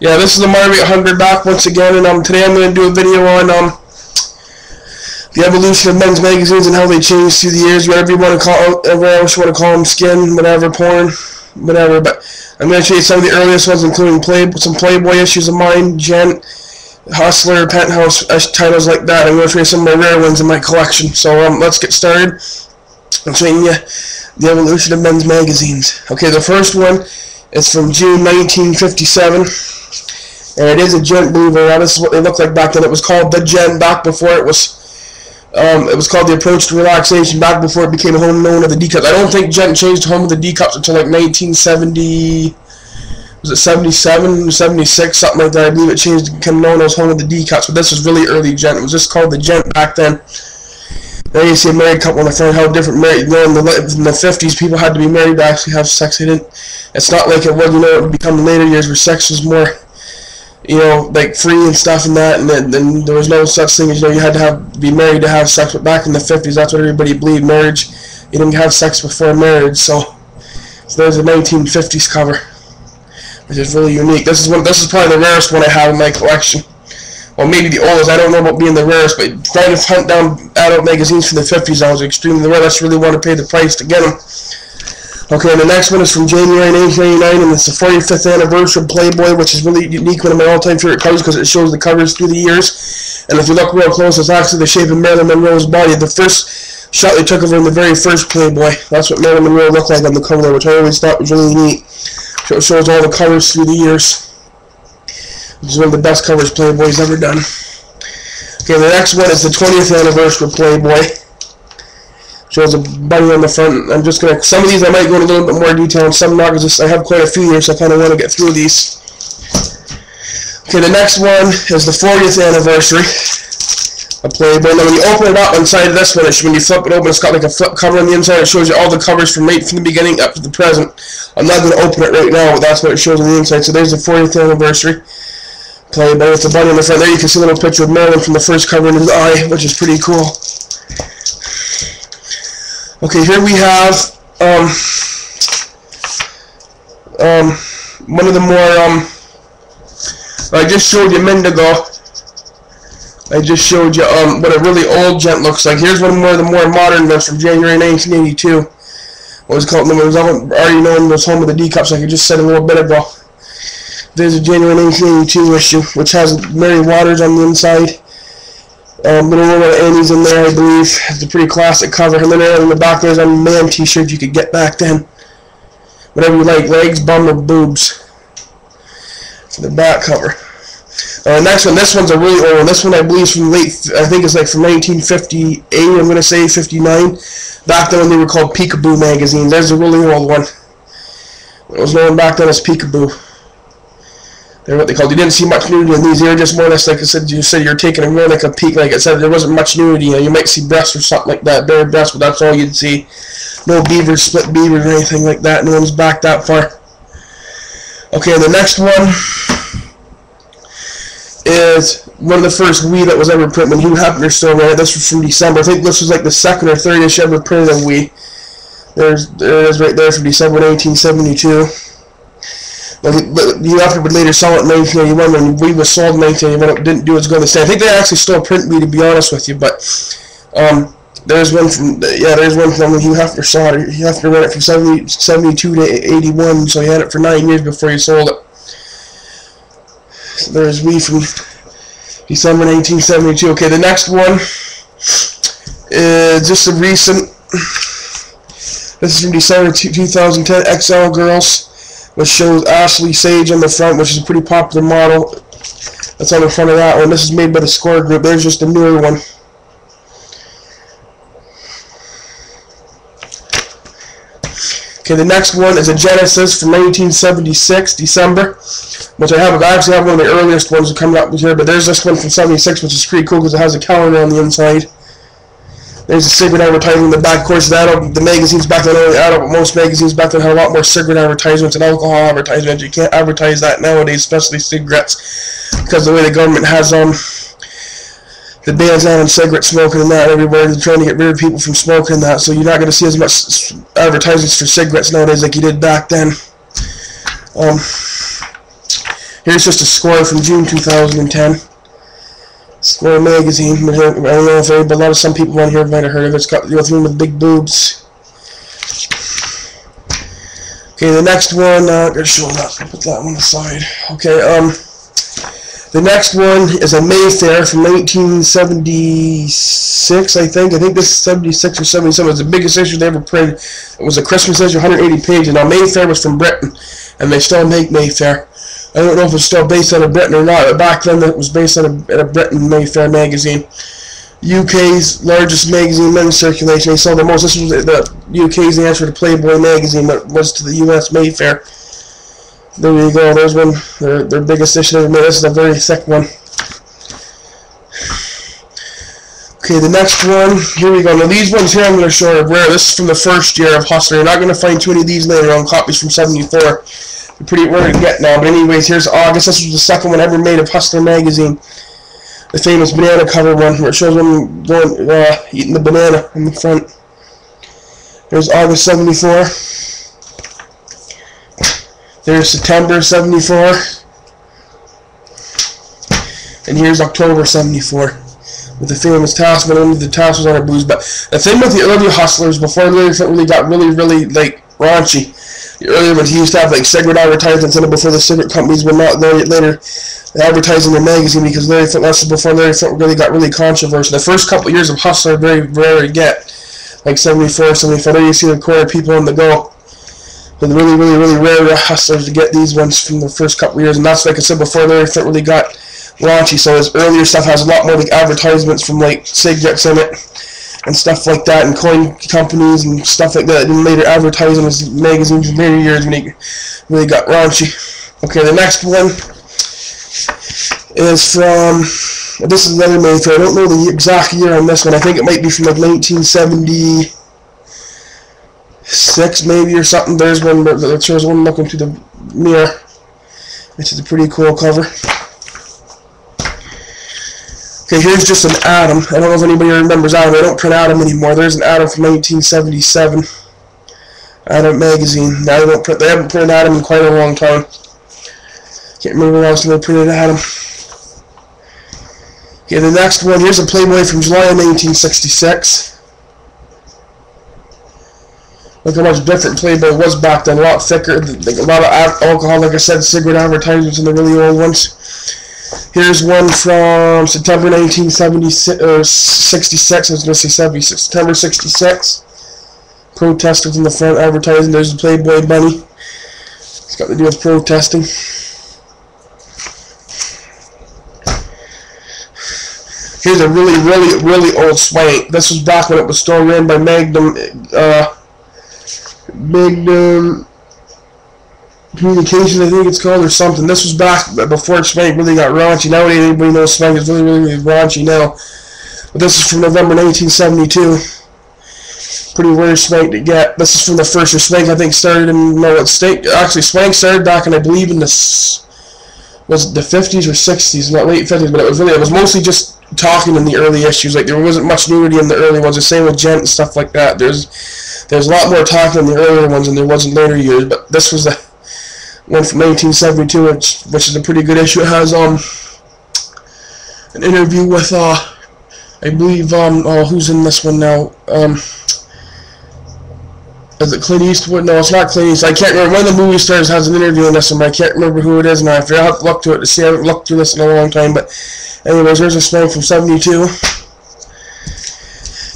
Yeah, this is the Marmite 100 back once again, and today I'm going to do a video on the evolution of men's magazines and how they changed through the years. Whatever you want to call, whatever else you want to call them, skin, whatever, porn, whatever. But I'm going to show you some of the earliest ones, including some Playboy issues of mine, Gent, Hustler, Penthouse titles like that. I'm going to show you some of my rare ones in my collection. So let's get started. I'm showing you the evolution of men's magazines. Okay, the first one is from June 1957. And it is a Gent Bloover. Now, this is what they looked like back then. It was called the Gent back before it was called the Approach to Relaxation back before it became home known as the D cups. I don't think Gent changed home with the D cups until like 1970. Was it 77, 76, something like that? I believe it changed to become known as home of the D cups. But this was really early Gent. It was just called the Gent back then. Then you see a married couple in the front. How different married. You know, in the 50s, people had to be married to actually have sex. They didn't. It's not like it was. You know, it would become in later years where sex was more, you know, like free and stuff and that, and then there was no such thing as, you know, you had to be married to have sex. But back in the 50s, that's what everybody believed, marriage. You didn't have sex before marriage. So there's a 1950s cover, which is really unique. This is probably the rarest one I have in my collection. Well, maybe the oldest. I don't know about being the rarest, but trying to hunt down adult magazines from the 50s, I was extremely rare. That's really want to pay the price to get them. Okay, and the next one is from January 1999, and it's the 45th anniversary of Playboy, which is really unique, one of my all-time favorite covers because it shows the covers through the years. And if you look real close, it's actually the shape of Marilyn Monroe's body. The first shot they took of her in the very first Playboy, that's what Marilyn Monroe looked like on the cover there, which I always thought was really neat. So it shows all the covers through the years. This is one of the best covers Playboy's ever done. Okay, the next one is the 20th anniversary of Playboy. Shows a bunny on the front. I'm just gonna, some of these I might go into a little bit more detail, and some not, because I have quite a few here, so I kind of want to get through these. Okay, the next one is the 40th anniversary of Playboy. Now, when you open it up inside of this one, when you flip it open, it's got like a flip cover on the inside. It shows you all the covers from right from the beginning up to the present. I'm not going to open it right now, but that's what it shows on the inside. So there's the 40th anniversary Playboy with the bunny on the front. There you can see a little picture of Marilyn from the first cover in his eye, which is pretty cool. Okay, here we have one of the more I just showed you a minute ago. I just showed you what a really old Gent looks like. Here's one more of the more modern ones from January 1982. What was called? It was already known as home of the D cups, like I just said a little bit ago. There's a January 1982 issue, which has Mary Waters on the inside. Little Annie's in there, I believe. It's a pretty classic cover. And then in the back there's a man t-shirt you could get back then. Whatever you like, legs, bum, or boobs. For the back cover. Next one, this one's a really old one. This one I believe is from I think it's like from 1958, I'm going to say 59. Back then when they were called Peekaboo magazines. There's a really old one. It was known back then as Peekaboo. They're what they called. You didn't see much nudity in these. They were just more or less, like I said, you're taking a real like a peek. Like I said, there wasn't much nudity. You know, you might see breasts or something like that, bare breasts, but that's all you'd see. No beavers, split beavers, or anything like that. No one's back that far. Okay, the next one is one of the first Wii that was ever printed when Hugh Hefner still ran it. This was from December. I think this was like the second or third issue ever printed of Wii. There it is right there from December 1972. But Hugh Hefner would later sell it in 1981. When Wii was sold in 1981, it didn't do its good to stay. I think they actually still print Wii, to be honest with you. But there's one from when Hugh Hefner saw it. Hugh Hefner ran it from 72 to 81, so he had it for 9 years before he sold it. So there's Wii from December 1972. Okay, the next one is just a recent. This is from December 2010. XL Girls, which shows Ashley Sage on the front, which is a pretty popular model. That's on the front of that one. This is made by the Score Group. There's just a newer one. Okay, the next one is a Genesis from 1976, December, which I actually have one of the earliest ones coming up here, but there's this one from 76, which is pretty cool because it has a calendar on the inside. There's a cigarette advertising in the back. Of course, the magazines back then only adult, but most magazines back then had a lot more cigarette advertisements and alcohol advertisements. You can't advertise that nowadays, especially cigarettes, because the way the government has the bans on cigarette smoking and that everywhere. They're trying to get rid of people from smoking and that, so you're not going to see as much advertisements for cigarettes nowadays like you did back then. Here's just a score from June 2010. Score magazine. I don't know if everybody, some people on here might have heard of it. It's got the one with big boobs. Okay, the next one, I'm gonna show that. Put that one aside. Okay, the next one is a Mayfair from 1976, I think. I think this is 76 or 77. It was the biggest issue they ever printed. It was a Christmas issue, 180 pages. Now, Mayfair was from Britain, and they still make Mayfair. I don't know if it's still based out of Britain or not, but back then it was based out of Britain, Mayfair magazine. UK's largest magazine, men's circulation. They sold the most. This was the UK's answer to Playboy magazine, but was to the US Mayfair. There you go. There's one. Their biggest issue ever made. This is a very thick one. Okay, the next one. Here we go. Now these ones here I'm going to show are rare. This is from the first year of Hustler. You're not going to find too many of these later on. Copies from '74. They're pretty rare to get now. But anyways, here's August. This was the second one ever made of Hustler magazine. The famous banana cover one, where it shows them going eating the banana in the front. There's August '74. There's September '74, and here's October '74 with the famous tassel, and the tassels on her boobs. But the thing with the early Hustlers, before Larry Flynt really got really like raunchy, the earlier ones he used to have like cigarette advertisements in it before the cigarette companies were not there later advertising their magazine, because Larry Flynt, that's before Larry Flynt really got really controversial. The first couple of years of Hustler are very rare to get, like '74, '75. There you see the quarter people on the go. But really rare Hustlers to get these ones from the first couple of years, and that's like I said before, Larry Flynt really got raunchy. So his earlier stuff has a lot more like advertisements from like cigarettes in it and stuff like that, and coin companies and stuff like that. And later advertising his magazines in later years when he really got raunchy. Okay, the next one is from. This is another Mayfair. I don't know the exact year on this one. I think it might be from like 1976 maybe or something. There's one that shows one looking through the mirror, which is a pretty cool cover. Okay, here's just an Adam. I don't know if anybody remembers Adam. I don't print Adam anymore. There's an Adam from 1977. Adam magazine. Now they haven't printed Adam in quite a long time. Can't remember when else they printed Adam. Okay, the next one, here's a Playboy from July of 1966. Look how much different Playboy was back then. A lot thicker, like a lot of alcohol, like I said, cigarette advertisements in the really old ones. Here's one from September 1966, or 66, I was going to say 76, September 66. Protesters in the front advertising. There's the Playboy bunny. It's got to do with protesting. Here's a really old swank. This was back when it was still ran by Magnum Communications, I think it's called, or something. This was back before Swank really got raunchy. Nowadays, everybody knows Swank is really raunchy now. But this is from November 1972. Pretty rare Swank to get. This is from the first year. Swank, I think, started in, actually, Swank started back in, I believe, in the 50s or 60s, not late 50s, but it was mostly just talking in the early issues. Like, there wasn't much nudity in the early ones. The same with Gent and stuff like that. There's a lot more talking in the earlier ones than there was in later years, but this was the one from 1972, which is a pretty good issue. It has an interview with I believe who's in this one now? Is it Clint Eastwood? No, it's not Clint Eastwood. I can't remember. One of the movie stars has an interview in this one, but I can't remember who it is now. I have to look to it to see. I haven't looked through this in a long time, but anyways, there's a Swank from '72.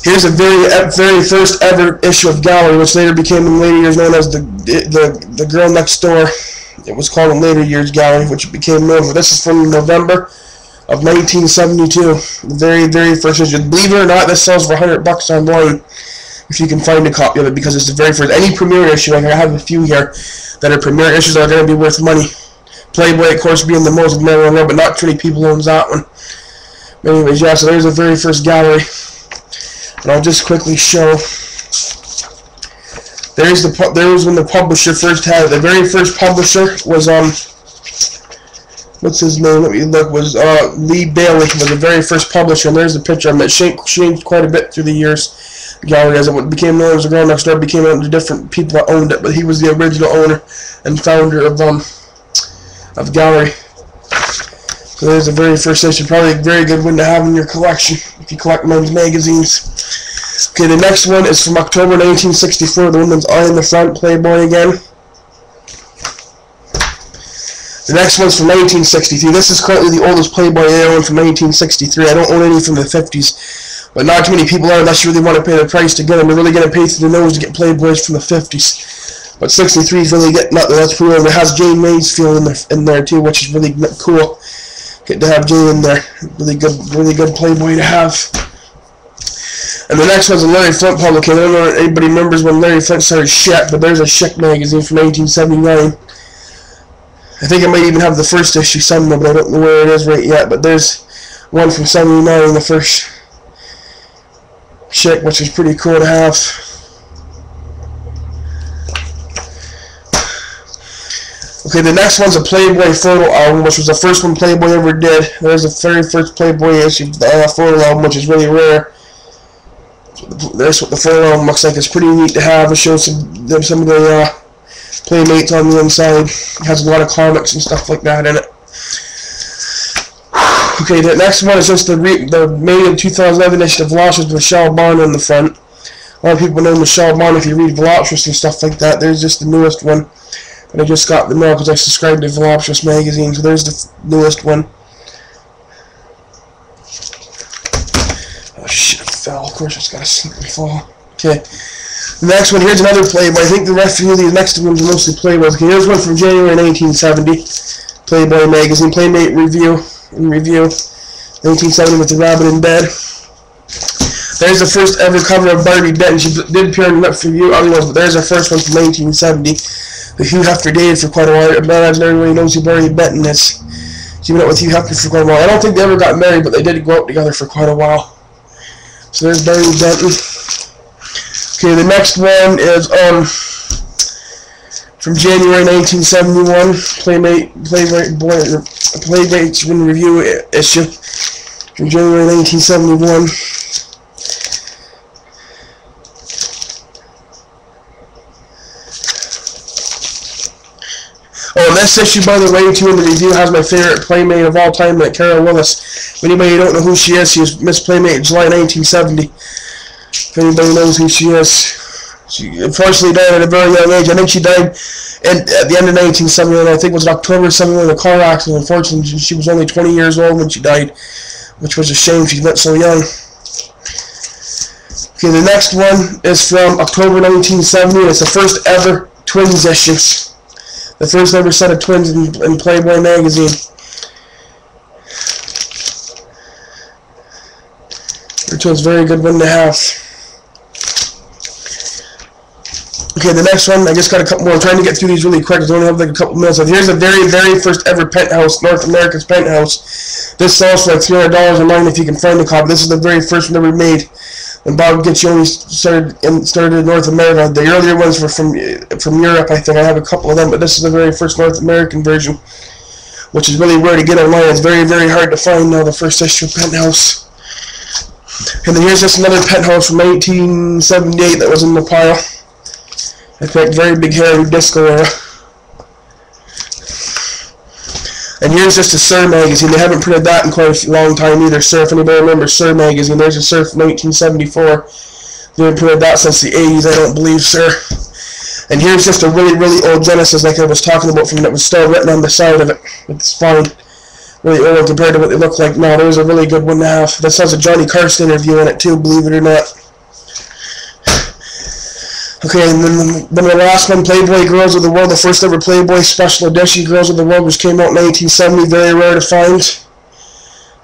Here's a very first ever issue of Gallery, which later became in later years known as the Girl Next Door. It was called in later years Gallery, which became known for. This is from November of 1972. The very first issue. Believe it or not, this sells for $100 online if you can find a copy of it, because it's the very first. Any premiere issue, like I have a few here that are premiere issues, are going to be worth money. Playboy, of course, being the most known one, but not too many people owns that one. But anyways, yeah, so there's the very first Gallery. And I'll just quickly show. There was when the publisher first had it. The very first publisher was what's his name? Let me look. Was Lee Bailey was the very first publisher. And there's the picture of it. Changed quite a bit through the years. Gallery, as it became known as the Girl Next Door, became known to different people that owned it. But he was the original owner and founder of Gallery. So there's the very first issue. Probably a very good one to have in your collection if you collect men's magazines. Okay, the next one is from October 1964. The woman's eye in the front, Playboy again. The next one's from 1963. This is currently the oldest Playboy I own, from 1963. I don't own any from the 50s. But not too many people are, unless you really want to pay the price to get them. They're really going to pay through the nose to get Playboys from the 50s. But 63 is really getting up there. That's cool. And it has Jane Mansfield in there too, which is really cool. Get to have Jane in there. Really good Playboy to have. And the next one's a Larry Flynt publication. I don't know if anybody remembers when Larry Flynt started Chic, but there's a Chic magazine from 1979. I think I might even have the first issue somewhere, but I don't know where it is right yet. But there's one from 79, the first Chic, which is pretty cool to have. Okay, the next one's a Playboy photo album, which was the first one Playboy ever did. There's the very first Playboy issue, the photo album, which is really rare. That's what the photo album looks like. It's pretty neat to have. It shows some of the Playmates on the inside. It has a lot of comics and stuff like that in it. Okay, the next one is just the May of 2011 issue of Velocious with Michelle Bond on the front. A lot of people know Michelle Bond if you read Velocious and stuff like that. There's just the newest one. And I just got the mail because I subscribed to Velocious magazine, so there's the newest one. Oh shit, I fell. Of course it's got to slip and fall. Okay. The next one, here's another Playboy. I think the rest of these next ones are mostly Playboys. Okay, here's one from January 1970. Playboy magazine, Playmate review. 1970 with the rabbit in bed. There's the first ever cover of Barbie Benton. She did appear in for you otherwise, but there's the first one from 1970. The Hugh Hefner dated for quite a while. I imagine everybody knows who Barbie Benton is. She's been out with Hugh Hefner for quite a while. I don't think they ever got married, but they did go out together for quite a while. So there's Barbie Benton. Okay, the next one is from January 1971, Playmates review issue from January 1971. Oh, this issue, by the way, too, in the review has my favorite Playmate of all time, Carol Willis. If anybody don't know who she is, she was Miss Playmate in July 1970. If anybody knows who she is. She unfortunately died at a very young age. I think she died at the end of 1971. I think it was October 71 in a car accident. Unfortunately, she was only 20 years old when she died, which was a shame. She went so young. Okay, the next one is from October 1970. It's the first ever Twins issue. The first ever set of Twins in Playboy magazine. Which was a very good one to have. Okay, the next one, I just got a couple more. I'm trying to get through these really quick. I only have like a couple minutes. So here's the very first ever Penthouse, North America's Penthouse. This sells for like $300 online if you can find a copy. This is the very first one ever made. And Bob Gitchy only started in North America. The earlier ones were from Europe, I think. I have a couple of them, but this is the very first North American version, which is really rare to get online. It's very hard to find now, the first issue of Penthouse. And then here's just another Penthouse from 1978 that was in the pile. I think very big hairy disco era. And here's just a Sir magazine. They haven't printed that in quite a long time either. Sir, if anybody remembers Sir magazine, there's a Sir from 1974. They haven't printed that since the 80s, I don't believe, Sir. And here's just a really old Genesis, like I was talking about, from that was still written on the side of it. It's fine. Really old compared to what they look like now. There's a really good one to have. This has a Johnny Carson interview in it too, believe it or not. Okay, and then the last one, Playboy Girls of the World, the first ever Playboy special edition, Girls of the World, which came out in 1970. Very rare to find.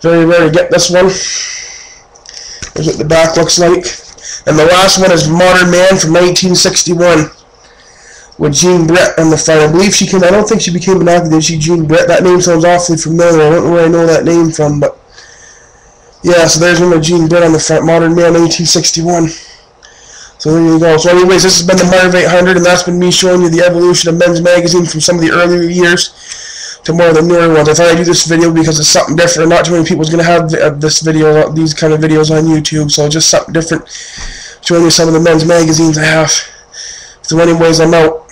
Very rare to get this one. Here's what the back looks like. And the last one is Modern Man from 1961. With Jean Brett on the front. I believe she came, I don't think she became an actor, did she, Jean Brett? That name sounds awfully familiar. I don't know where I know that name from, but yeah, so there's one with Jean Brett on the front. Modern Man, 1961. So there you go. So anyways, this has been the Marv 800, and that's been me showing you the evolution of men's magazine from some of the earlier years to more of the newer ones. I thought I'd do this video because it's something different. Not too many people's going to have this video, these kind of videos on YouTube, so just something different. Showing you some of the men's magazines I have. So anyways, I'm out.